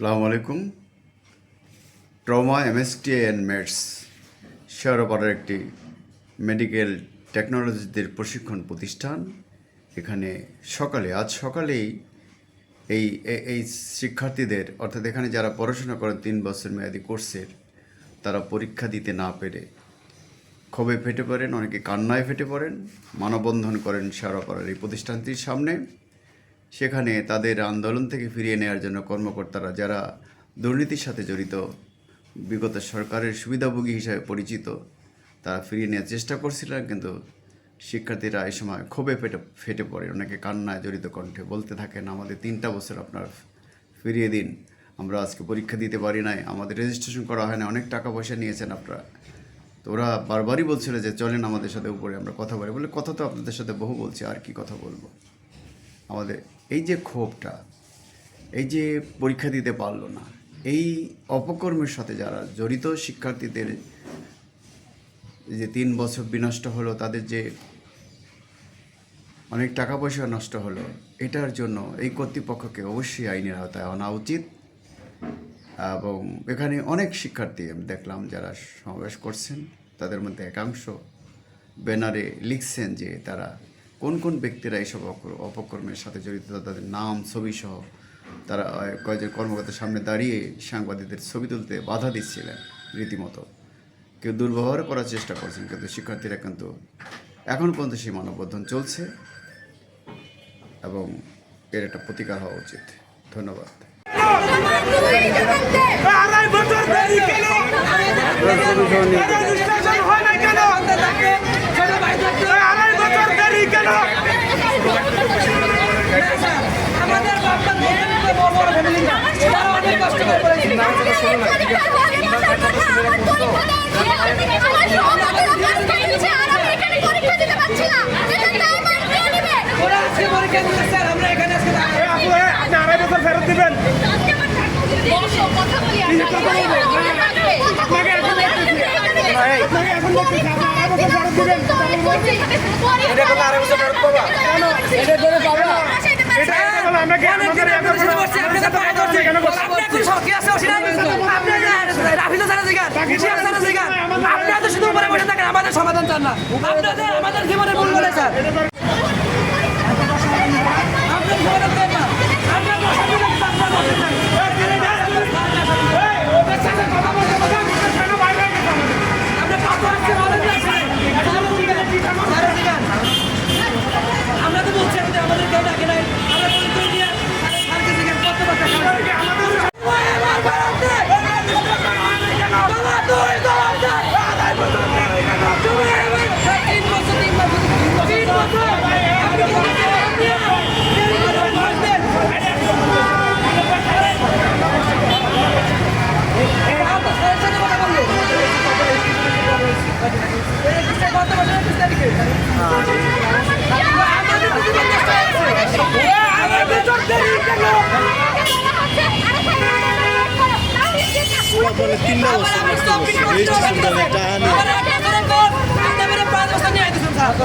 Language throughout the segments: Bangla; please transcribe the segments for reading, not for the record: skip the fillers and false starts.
আসসালামু আলাইকুম। ট্রমা এমএসটি অ্যান্ড মেডস শেয়ারপাড়ার একটি মেডিকেল টেকনোলজিদের প্রশিক্ষণ প্রতিষ্ঠান। এখানে আজ সকালেই এই এই শিক্ষার্থীদের, অর্থাৎ এখানে যারা পড়াশোনা করেন 3 বছর মেয়াদী কোর্সের, তারা পরীক্ষা দিতে না পেরে ক্ষোভে ফেটে পড়েন, অনেকে কান্নায় ফেটে পড়েন, মানববন্ধন করেন শেয়ারপাড়ার এই প্রতিষ্ঠানটির সামনে। সেখানে তাদের আন্দোলন থেকে ফিরিয়ে নেওয়ার জন্য কর্মকর্তারা, যারা দুর্নীতির সাথে জড়িত, বিগত সরকারের সুবিধাভোগী হিসাবে পরিচিত, তারা ফিরিয়ে নেওয়ার চেষ্টা করছিলেন। কিন্তু শিক্ষার্থীরা এই সময় ক্ষোভে ফেটে পড়ে, অনেকে কান্নায় জড়িত কণ্ঠে বলতে থাকেন, আমাদের 3টা বছর আপনার ফিরিয়ে দিন, আমরা আজকে পরীক্ষা দিতে পারি নাই, আমাদের রেজিস্ট্রেশন করা হয় না, অনেক টাকা পয়সা নিয়েছেন আপনারা। তো ওরা বারবারই বলছিল যে চলেন আমাদের সাথে উপরে আমরা কথা বলি। বলে কথা তো আপনাদের সাথে বহু বলছি, আর কি কথা বলবো। আমাদের এই যে ক্ষোভটা, এই যে পরীক্ষা দিতে পারলো না, এই অপকর্মের সাথে যারা জড়িত, শিক্ষার্থীদের যে 3 বছর বিনষ্ট হলো, তাদের যে অনেক টাকা পয়সা নষ্ট হলো, এটার জন্য এই কর্তৃপক্ষকে অবশ্যই আইনের আওতায় আনা উচিত। এবং এখানে অনেক শিক্ষার্থী আমি দেখলাম যারা সমাবেশ করছেন, তাদের মধ্যে একাংশ ব্যানারে লিখছেন যে তারা কোন কোন ব্যক্তিরা এইসব অপকর্মের সাথে জড়িত, তাদের নাম ছবি সহ তারা কয়েকজন কর্মকর্তার সামনে দাঁড়িয়ে সাংবাদিকদের ছবি তুলতে বাধা দিচ্ছিলেন রীতিমতো। কেউ দুর্ব্যবহার করার চেষ্টা করছেন, কিন্তু শিক্ষার্থীরা কিন্তু এখন পর্যন্ত সেই মানববন্ধন চলছে এবং এর একটা প্রতিকার হওয়া উচিত। ধন্যবাদ। আমাদের সমাধান চান না, আমাদের জীবনের মূল বলে স্যার আমরা তো বলছি আমাদের কেউ ডাকে নাই, আমরা পরিচয় দিয়ে করতে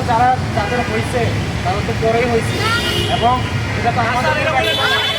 যারা যাদের হয়েছে তারা তো পরেই হয়েছে এবং এটা তো আমাদের